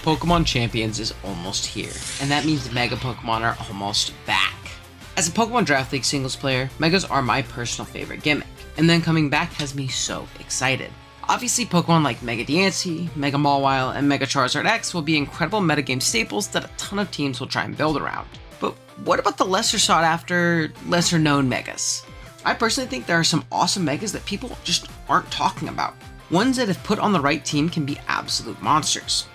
Pokemon Champions is almost here, and that means Mega Pokemon are almost back. As a Pokemon Draft League singles player, Megas are my personal favorite gimmick, and then coming back has me so excited. Obviously, Pokemon like Mega Diancie, Mega Mawile, and Mega Charizard X will be incredible metagame staples that a ton of teams will try and build around. But what about the lesser sought after, lesser known Megas? I personally think there are some awesome Megas that people just aren't talking about. Ones that if put on the right team can be absolute monsters.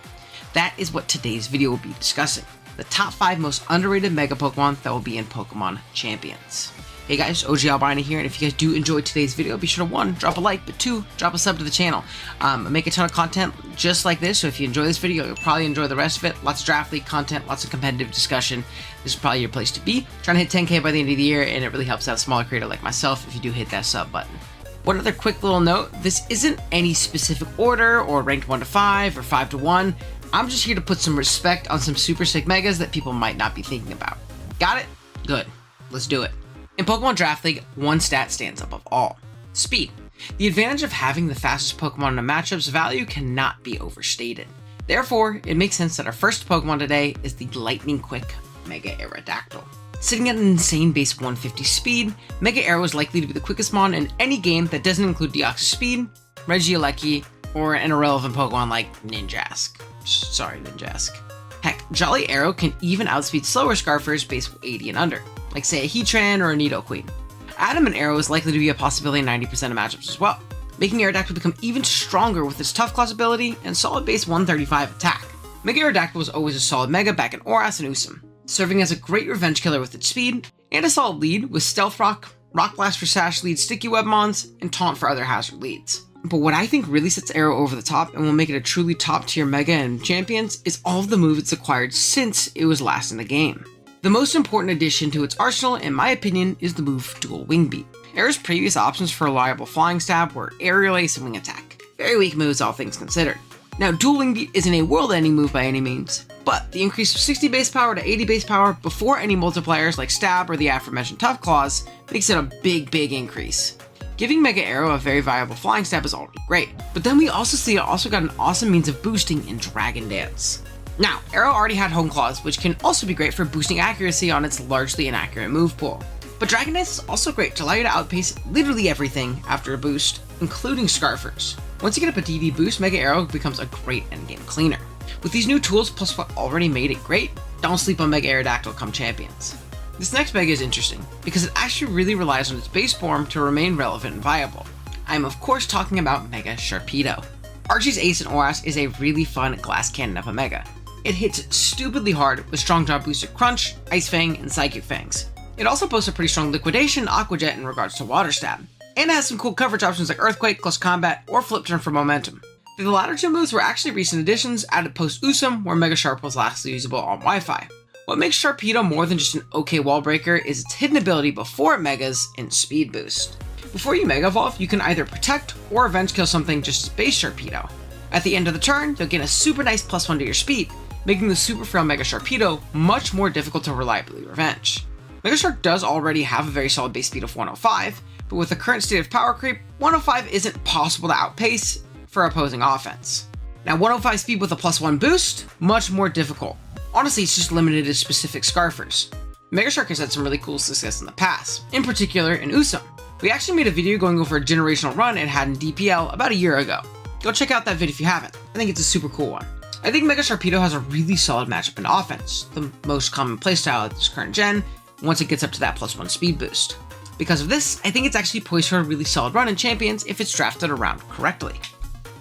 That is what today's video will be discussing. The top 5 most underrated Mega Pokemon that will be in Pokemon Champions. Hey guys, OG Albina here, and if you guys do enjoy today's video, be sure to 1, drop a like, but 2, drop a sub to the channel. I make a ton of content just like this, so if you enjoy this video, you'll probably enjoy the rest of it. Lots of Draft League content, lots of competitive discussion. This is probably your place to be. Trying to hit 10K by the end of the year, and it really helps out a smaller creator like myself if you do hit that sub button. One other quick little note, this isn't any specific order or ranked 1 to 5 or 5 to 1. I'm just here to put some respect on some super sick Megas that people might not be thinking about. Got it? Good. Let's do it. In Pokemon Draft League, one stat stands above all: speed. The advantage of having the fastest Pokemon in a matchup's value cannot be overstated. Therefore, it makes sense that our first Pokemon today is the lightning quick Mega Aerodactyl. Sitting at an insane base 150 speed, Mega Aero is likely to be the quickest mon in any game that doesn't include Deoxys Speed, Regieleki, or an irrelevant Pokemon like Ninjask. Sorry, Ninjask. Heck, Jolly Arrow can even outspeed slower Scarfers base 80 and under, like say a Heatran or a Nidoqueen. Adamant Arrow is likely to be a possibility in 90% of matchups as well, making Aerodactyl become even stronger with its Tough Claws ability and solid base 135 attack. Mega Aerodactyl was always a solid Mega back in Oras and Usum, serving as a great revenge killer with its speed, and a solid lead with Stealth Rock, Rock Blast for Sash lead Sticky Web mons, and Taunt for other hazard leads. But what I think really sets Arrow over the top and will make it a truly top tier Mega in Champions is all of the moves it's acquired since it was last in the game. The most important addition to its arsenal, in my opinion, is the move Dual Wing Beat. Arrow's previous options for reliable Flying Stab were Aerial Ace and Wing Attack. Very weak moves, all things considered. Now, Dual Wing Beat isn't a world-ending move by any means, but the increase of 60 base power to 80 base power before any multipliers like Stab or the aforementioned Tough Claws makes it a big increase. Giving Mega Arrow a very viable Flying Stab is already great, but then we also see it also got an awesome means of boosting in Dragon Dance. Now, Arrow already had Hone Claws, which can also be great for boosting accuracy on its largely inaccurate move pool. But Dragon Dance is also great to allow you to outpace literally everything after a boost, including Scarfers. Once you get up a DD boost, Mega Arrow becomes a great endgame cleaner. With these new tools plus what already made it great, don't sleep on Mega Aerodactyl come Champions. This next Mega is interesting, because it actually really relies on its base form to remain relevant and viable. I am of course talking about Mega Sharpedo. Archie's ace in Oras is a really fun glass cannon of a Mega. It hits stupidly hard with Strong Jaw boosted Crunch, Ice Fang, and Psychic Fangs. It also boasts a pretty strong Liquidation Aqua Jet in regards to Water Stab, and it has some cool coverage options like Earthquake, Close Combat, or Flip Turn for momentum. The latter two moves were actually recent additions added post Usum, where Mega Sharp was lastly usable on Wi-Fi. What makes Sharpedo more than just an okay wall breaker is its hidden ability before it Megas in Speed Boost. Before you Mega Evolve, you can either protect or revenge kill something just as base Sharpedo. At the end of the turn, you'll gain a super nice +1 to your speed, making the super frail Mega Sharpedo much more difficult to reliably revenge. Mega Shark does already have a very solid base speed of 105, but with the current state of power creep, 105 isn't possible to outpace for opposing offense. Now 105 speed with a +1 boost, much more difficult. Honestly, it's just limited to specific Scarfers. Mega Shark has had some really cool success in the past, in particular in Usum. We actually made a video going over a generational run it had in DPL about a year ago. Go check out that video if you haven't. I think it's a super cool one. I think Mega Sharpedo has a really solid matchup in offense, the most common playstyle at this current gen, once it gets up to that +1 speed boost. Because of this, I think it's actually poised for a really solid run in Champions if it's drafted around correctly.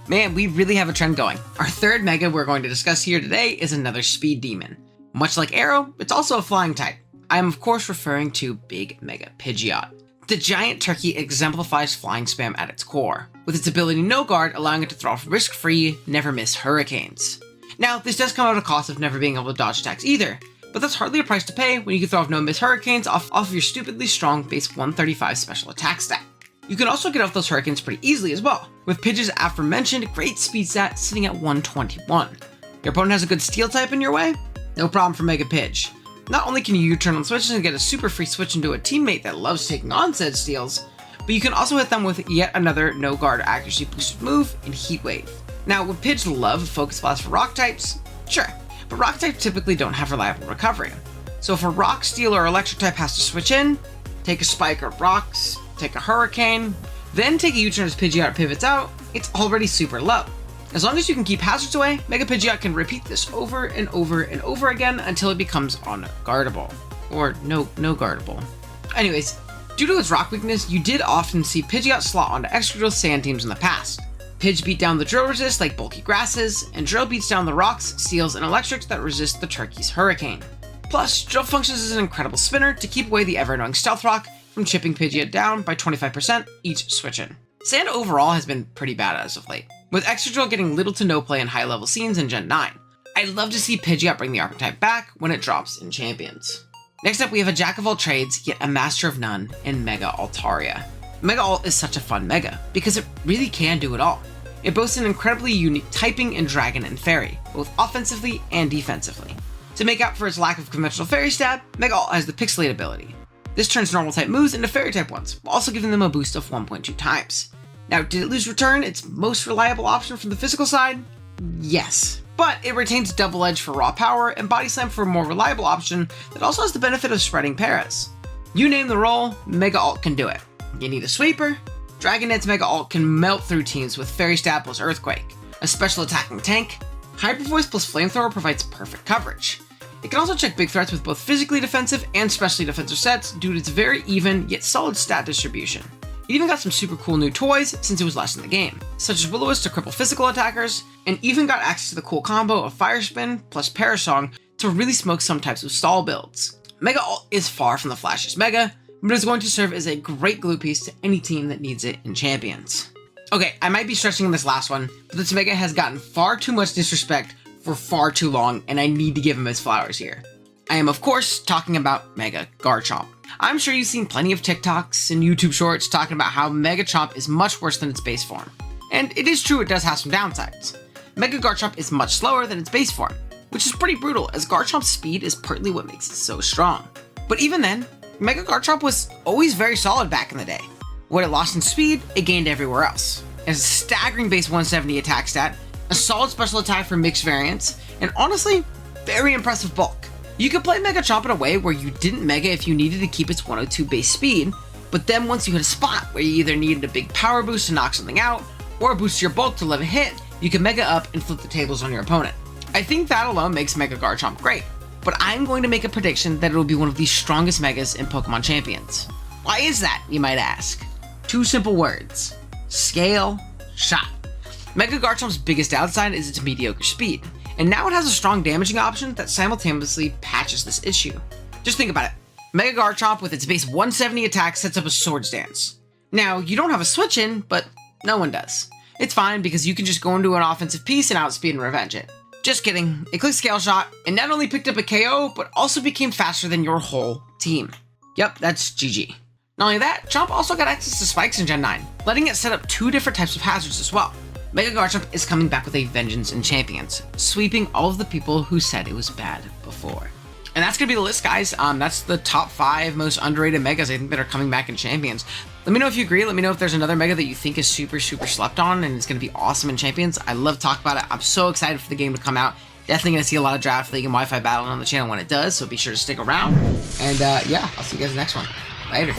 Man, we really have a trend going. Our third Mega we're going to discuss here today is another Speed Demon. Much like Arrow, it's also a flying type. I am of course referring to Big Mega Pidgeot. The giant turkey exemplifies flying spam at its core, with its ability No Guard allowing it to throw off risk-free, never-miss hurricanes. Now, this does come at a cost of never being able to dodge attacks either, but that's hardly a price to pay when you can throw off no-miss hurricanes off of your stupidly strong base 135 special attack stat. You can also get off those hurricanes pretty easily as well, with Pidgeot's aforementioned great speed stat sitting at 121. Your opponent has a good steel type in your way? No problem for Mega Pidge. Not only can you U-turn on switches and get a super free switch into a teammate that loves taking on said steals, but you can also hit them with yet another no guard accuracy boosted move in Heat Wave. Now, would Pidge love Focus Blast for rock types? Sure, but rock types typically don't have reliable recovery. So if a rock, steel, or electric type has to switch in, take a spike or rocks, take a hurricane, then take a U-turn as Pidgeot pivots out, it's already super low. As long as you can keep hazards away, Mega Pidgeot can repeat this over and over and over again until it becomes unguardable. Or no guardable. Anyways, due to its rock weakness, you did often see Pidgeot slot onto Excadrill sand teams in the past. Pidge beat down the drill resist like bulky grasses, and drill beats down the rocks, steels, and electrics that resist the turkey's hurricane. Plus, drill functions as an incredible spinner to keep away the ever-annoying stealth rock from chipping Pidgeot down by 25% each switch-in. Sand overall has been pretty bad as of late, with Excadrill getting little to no play in high-level scenes in Gen 9. I'd love to see Pidgeot bring the archetype back when it drops in Champions. Next up, we have a jack of all trades, yet a master of none in Mega Altaria. Mega Alt is such a fun Mega, because it really can do it all. It boasts an incredibly unique typing in Dragon and Fairy, both offensively and defensively. To make up for its lack of conventional Fairy stab, Mega Alt has the Pixelate ability. This turns normal type moves into Fairy type ones, while also giving them a boost of 1.2 times. Now, did it lose return, its most reliable option from the physical side? Yes. But it retains Double Edge for raw power and Body Slam for a more reliable option that also has the benefit of spreading paras. You name the role, Mega Alt can do it. You need a sweeper? Dragonette's Mega Alt can melt through teams with Fairy Stab plus Earthquake. A special attacking tank, Hyper Voice plus Flamethrower provides perfect coverage. It can also check big threats with both physically defensive and specially defensive sets due to its very even yet solid stat distribution. It even got some super cool new toys since it was last in the game, such as Will-O-Wisp to cripple physical attackers, and even got access to the cool combo of Fire Spin plus Parasong to really smoke some types of stall builds. Mega Alt is far from the flashiest Mega, but is going to serve as a great glue piece to any team that needs it in Champions. Okay, I might be stretching in this last one, but this Mega has gotten far too much disrespect for far too long, and I need to give him his flowers here. I am, of course, talking about Mega Garchomp. I'm sure you've seen plenty of TikToks and YouTube shorts talking about how Mega Chomp is much worse than its base form. And it is true it does have some downsides. Mega Garchomp is much slower than its base form, which is pretty brutal as Garchomp's speed is partly what makes it so strong. But even then, Mega Garchomp was always very solid back in the day. What it lost in speed, it gained everywhere else. It has a staggering base 170 attack stat, a solid special attack for mixed variants, and honestly, very impressive bulk. You could play Mega Chomp in a way where you didn't Mega if you needed to keep its 102 base speed, but then once you hit a spot where you either needed a big power boost to knock something out, or a boost to your bulk to let it hit, you can Mega up and flip the tables on your opponent. I think that alone makes Mega Garchomp great, but I'm going to make a prediction that it will be one of the strongest Megas in Pokemon Champions. Why is that, you might ask? Two simple words. Scale Shot. Mega Garchomp's biggest downside is its mediocre speed, and now it has a strong damaging option that simultaneously patches this issue. Just think about it. Mega Garchomp with its base 170 attack sets up a Swords Dance. Now, you don't have a switch in, but no one does. It's fine because you can just go into an offensive piece and outspeed and revenge it. Just kidding, it clicked Scale Shot and not only picked up a KO, but also became faster than your whole team. Yep, that's GG. Not only that, Chomp also got access to spikes in Gen 9, letting it set up two different types of hazards as well. Mega Garchomp is coming back with a vengeance in Champions, sweeping all of the people who said it was bad before. And that's going to be the list, guys. That's the top 5 most underrated Megas I think that are coming back in Champions. Let me know if you agree. Let me know if there's another Mega that you think is super slept on and it's going to be awesome in Champions. I love to talk about it. I'm so excited for the game to come out. Definitely going to see a lot of Draft League and Wi-Fi battling on the channel when it does, so be sure to stick around. And yeah, I'll see you guys in the next one. Later.